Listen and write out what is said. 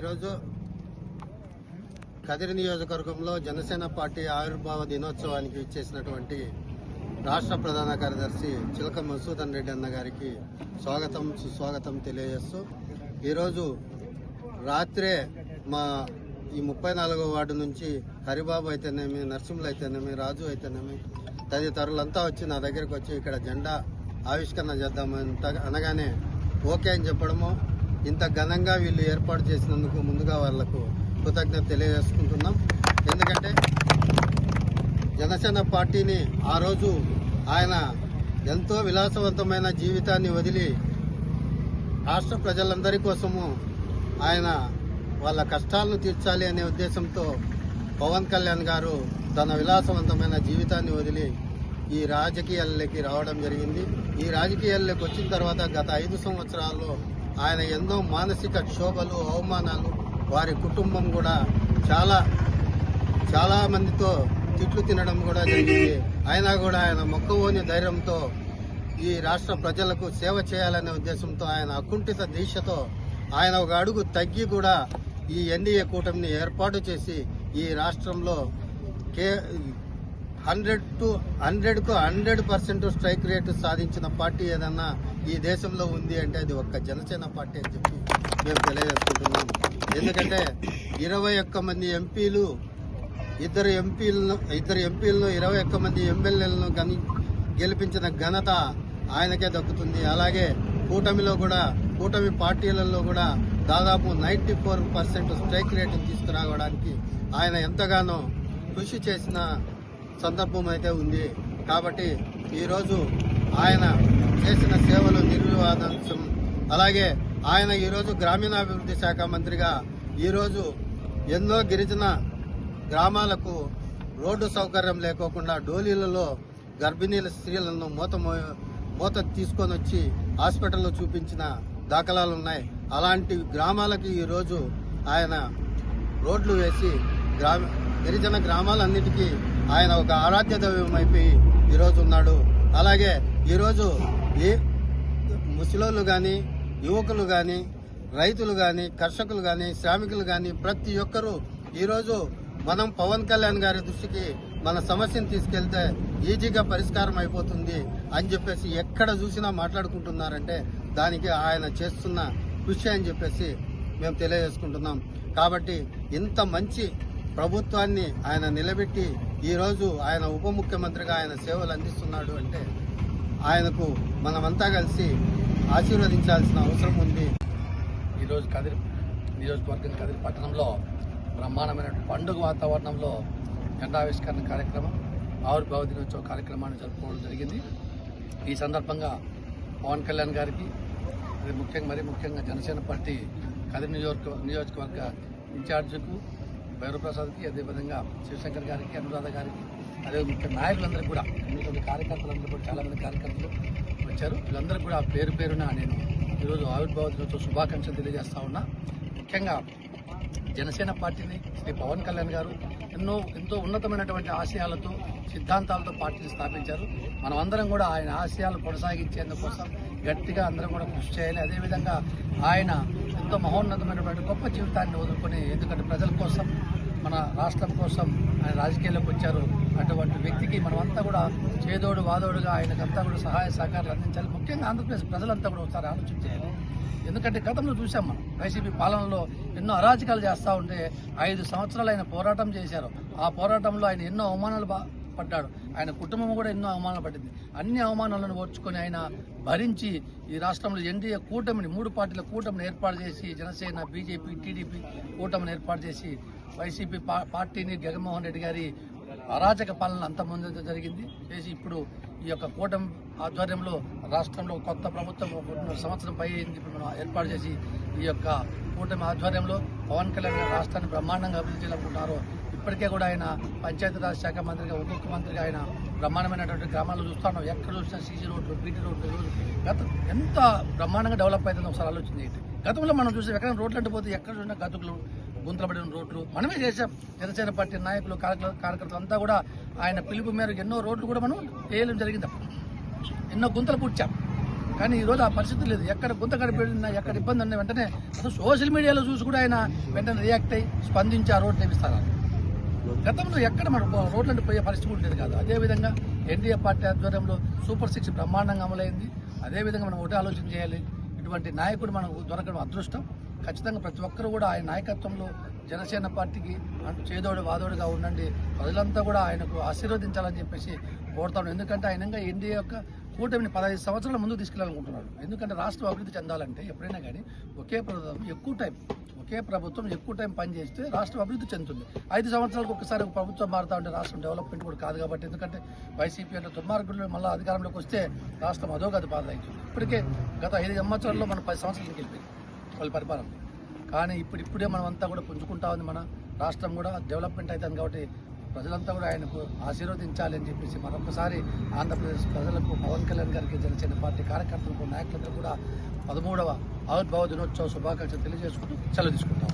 ఈరోజు కదిరి నియోజకవర్గంలో జనసేన పార్టీ ఆవిర్భావ దినోత్సవానికి ఇచ్చేసినటువంటి రాష్ట్ర ప్రధాన కార్యదర్శి చిలక మధుసూదన్ రెడ్డి అన్న గారికి స్వాగతం సుస్వాగతం తెలియజేస్తూ ఈరోజు రాత్రే మా ఈ 34వ వార్డు నుంచి హరిబాబు అయితేనేమి, నరసింహులు అయితేనేమి, రాజు అయితేనేమి తదితరులంతా వచ్చి నా దగ్గరికి వచ్చి ఇక్కడ జెండా ఆవిష్కరణ చేద్దామంట అనగానే ఓకే అని చెప్పడము, ఇంత ఘనంగా వీళ్ళు ఏర్పాటు చేసినందుకు ముందుగా వాళ్లకు కృతజ్ఞత తెలియజేసుకుంటున్నాం. ఎందుకంటే జనసేన పార్టీని ఆ రోజు ఆయన ఎంతో విలాసవంతమైన జీవితాన్ని వదిలి రాష్ట్ర ప్రజలందరి కోసము ఆయన వాళ్ళ కష్టాలను తీర్చాలి అనే ఉద్దేశంతో పవన్ కళ్యాణ్ గారు తన విలాసవంతమైన జీవితాన్ని వదిలి ఈ రాజకీయాల్లోకి రావడం జరిగింది. ఈ రాజకీయాల్లోకి వచ్చిన తర్వాత గత 5 సంవత్సరాల్లో ఆయన ఎన్నో మానసిక క్షోభలు, అవమానాలు, వారి కుటుంబం కూడా చాలా మందితో తిట్లు తినడం కూడా జరిగింది. అయినా కూడా ఆయన మొక్కవోని ధైర్యంతో ఈ రాష్ట్ర ప్రజలకు సేవ చేయాలనే ఉద్దేశంతో ఆయన అకుంఠిత దీక్షతో ఆయన ఒక అడుగు తగ్గి కూడా ఈ ఎన్డీఏ కూటమిని ఏర్పాటు చేసి ఈ రాష్ట్రంలో 100% స్ట్రైక్ రేటు సాధించిన పార్టీ ఏదన్నా ఈ దేశంలో ఉంది అంటే అది ఒక్క జనసేన పార్టీ అని చెప్పి మేము తెలియజేసుకుంటున్నాం. ఎందుకంటే 21 మంది ఎంపీలు, ఇద్దరు ఎంపీలను 21 మంది ఎమ్మెల్యేలను గెలిపించిన ఘనత ఆయనకే దక్కుతుంది. అలాగే కూటమి పార్టీలలో కూడా దాదాపు 94% స్ట్రైక్ రేటును తీసుకురావడానికి ఆయన ఎంతగానో కృషి చేసిన సందర్భం అయితే ఉంది. కాబట్టి ఈరోజు ఆయన చేసిన సేవలు నిర్వివాదాంశం. అలాగే ఆయన ఈరోజు గ్రామీణాభివృద్ధి శాఖ మంత్రిగా ఈరోజు ఎన్నో గిరిజన గ్రామాలకు రోడ్డు సౌకర్యం లేకోకుండా డోలీలలో గర్భిణీల స్త్రీలను మూత తీసుకొని వచ్చి హాస్పిటల్లో చూపించిన దాఖలాలు ఉన్నాయి. అలాంటి గ్రామాలకి ఈరోజు ఆయన రోడ్లు వేసి గిరిజన గ్రామాలన్నిటికీ ఆయన ఒక ఆరాధ్య దైవం అయిపోయి ఈరోజు ఉన్నాడు. అలాగే ఈరోజు ముసలోళ్ళు కానీ, యువకులు కానీ, రైతులు కానీ, కర్షకులు కానీ, శ్రామికులు కానీ ప్రతి ఒక్కరూ ఈరోజు మనం పవన్ కళ్యాణ్ గారి దృష్టికి మన సమస్యను తీసుకెళ్తే ఈజీగా పరిష్కారం అయిపోతుంది అని చెప్పేసి ఎక్కడ చూసినా మాట్లాడుకుంటున్నారంటే దానికి ఆయన చేస్తున్న కృషి అని చెప్పేసి మేము తెలియజేసుకుంటున్నాం. కాబట్టి ఇంత మంచి ప్రభుత్వాన్ని ఆయన నిలబెట్టి ఈరోజు ఆయన ఉప ముఖ్యమంత్రిగా ఆయన సేవలు అందిస్తున్నాడు అంటే ఆయనకు మనమంతా కలిసి ఆశీర్వదించాల్సిన అవసరం ఉంది. ఈరోజు కదిరి నియోజకవర్గం కదిరి పట్టణంలో బ్రహ్మాండమైన పండుగ వాతావరణంలో జెండావిష్కరణ కార్యక్రమం, ఆవిర్భావ దినోత్సవ కార్యక్రమాన్ని జరుపుకోవడం జరిగింది. ఈ సందర్భంగా పవన్ కళ్యాణ్ గారికి మరీ ముఖ్యంగా జనసేన పార్టీ కదిరి నియోజకవర్గ ఇన్ఛార్జికు భైరవప్రసాద్కి, అదేవిధంగా శివశంకర్ గారికి, అనురాధ గారికి, అదే ముఖ్య నాయకులందరికీ కూడా, ఎన్నికల కార్యకర్తలందరూ కూడా చాలామంది కార్యకర్తలు వచ్చారు. వీళ్ళందరూ కూడా పేరున నేను ఈరోజు ఆవిర్భావ దినోత్సవ శుభాకాంక్షలు తెలియజేస్తా ఉన్నా. ముఖ్యంగా జనసేన పార్టీని శ్రీ పవన్ కళ్యాణ్ గారు ఎంతో ఉన్నతమైనటువంటి ఆశయాలతో, సిద్ధాంతాలతో పార్టీని స్థాపించారు. మనం అందరం కూడా ఆయన ఆశయాలు కొనసాగించేందుకోసం గట్టిగా అందరం కూడా కృషి చేయాలి. అదేవిధంగా ఆయన ఎంతో మహోన్నతమైనటువంటి గొప్ప జీవితాన్ని వదులుకొని, ఎందుకంటే ప్రజల కోసం, మన రాష్ట్రం కోసం ఆయన రాజకీయాల్లోకి వచ్చారు. అటువంటి వ్యక్తికి మనమంతా కూడా చేదోడు వాదోడుగా ఆయనకంతా కూడా సహాయ సహకారాలు అందించాలి. ముఖ్యంగా ఆంధ్రప్రదేశ్ ప్రజలంతా కూడా ఒకసారి ఆలోచన చేయాలి. ఎందుకంటే గతంలో చూసాం మనం వైసీపీ పాలనలో ఎన్నో అరాచకాలు చేస్తూ ఉంటే 5 సంవత్సరాలు ఆయన పోరాటం చేశారు. ఆ పోరాటంలో ఆయన ఎన్నో అవమానాలు పడ్డాడు. ఆయన కుటుంబం కూడా ఎన్నో అవమానాలు పడింది. అన్ని అవమానాలను ఓర్చుకొని ఆయన భరించి ఈ రాష్ట్రంలో ఎన్డీఏ కూటమిని, 3 పార్టీల కూటమిని ఏర్పాటు చేసి, జనసేన, బీజేపీ, టీడీపీ కూటమిని ఏర్పాటు చేసి వైసీపీ పార్టీని జగన్మోహన్ రెడ్డి గారి అరాచక పాలన అంతమంది జరిగింది చేసి ఇప్పుడు ఈ యొక్క కూటమి ఆధ్వర్యంలో రాష్ట్రంలో కొత్త ప్రభుత్వం 1 సంవత్సరం పై ఇప్పుడు మనం ఏర్పాటు చేసి ఈ యొక్క కూటమి ఆధ్వర్యంలో పవన్ కళ్యాణ్ గారు రాష్ట్రాన్ని బ్రహ్మాండంగా అభివృద్ధి చేయాలనుకుంటున్నారు. ఇప్పటికే కూడా ఆయన పంచాయతీరాజ్ శాఖ మంత్రిగా, ఉప ముఖ్యమంత్రిగా ఆయన బ్రహ్మాండమైనటువంటి గ్రామాల్లో చూస్తున్నాం. ఎక్కడ చూసినా సీసీ రోడ్లు, బీటీ రోడ్లు ఎంత బ్రహ్మాండంగా డెవలప్ అవుతుందో ఒకసారి ఆలోచన. గతంలో మనం చూసాం, ఎక్కడ రోడ్లు అంటే పోతే ఎక్కడ చూసినా గతుకులు, గుంతలు పడిన రోడ్లు మనమే చేశాం. జనసేన పార్టీ నాయకులు, కార్యకర్తలు అంతా కూడా ఆయన పిలుపు మేరకు ఎన్నో రోడ్లు కూడా మనం వేయడం జరిగింది. ఎన్నో గుంతలు పూడ్చాం. కానీ ఈ రోజు ఆ పరిస్థితి లేదు. ఎక్కడ గుంత గడిపెడినా, ఎక్కడ ఇబ్బంది ఉన్న వెంటనే అసలు సోషల్ మీడియాలో చూసి కూడా ఆయన వెంటనే రియాక్ట్ అయ్యి స్పందించి ఆ రోడ్డు వేపిస్తారు. గతంలో ఎక్కడ మన రోడ్లంటే పోయే పరిస్థితి ఉండేది కాదు. అదేవిధంగా ఎన్డీఏ పార్టీ ఆధ్వర్యంలో సూపర్ 6 బ్రహ్మాండంగా అమలైంది. అదేవిధంగా మనం ఒకటే ఆలోచన చేయాలి, ఇటువంటి నాయకుడు మనకు దొరకడం అదృష్టం. ఖచ్చితంగా ప్రతి ఒక్కరు కూడా ఆయన నాయకత్వంలో జనసేన పార్టీకి చేదోడు వాదోడుగా ఉండండి, ప్రజలంతా కూడా ఆయనకు ఆశీర్వదించాలని చెప్పేసి కోరుతాను. ఎందుకంటే ఆయన ఎన్డీఏ యొక్క కూటమిని 15 సంవత్సరాల ముందుకు తీసుకెళ్లాలనుకుంటున్నాడు. ఎందుకంటే రాష్ట్రం అభివృద్ధి చెందాలంటే ఎప్పుడైనా కానీ ఒకే ప్రభుత్వం ఎక్కువ టైం పనిచేస్తే రాష్ట్రం అభివృద్ధి చెందుతుంది. 5 సంవత్సరాలకు ఒకసారి ప్రభుత్వం మారుతా ఉంటే రాష్ట్రం డెవలప్మెంట్ కూడా కాదు. కాబట్టి ఎందుకంటే వైసీపీ అంటే దుర్మార్గులు మళ్ళీ అధికారంలోకి వస్తే రాష్ట్రం అధోగతి బాధవుతుంది. ఇప్పటికే గత 5 సంవత్సరాల్లో మనం 10 సంవత్సరాలకు వెళ్ళిపోయింది వాళ్ళ పరిపాలన. కానీ ఇప్పుడే మనం అంతా కూడా పుంజుకుంటా ఉంది. మన రాష్ట్రం కూడా డెవలప్మెంట్ అవుతుంది. కాబట్టి ప్రజలంతా కూడా ఆయనకు ఆశీర్వదించాలి అని చెప్పేసి మరొకసారి ఆంధ్రప్రదేశ్ ప్రజలకు, పవన్ కళ్యాణ్ గారికి, జనసేన పార్టీ కార్యకర్తలకు, నాయకులందరూ కూడా 13వ ఆవిర్భావ దినోత్సవ శుభాకాంక్షలు తెలియజేసుకుంటూ సెలవు తీసుకుంటాం.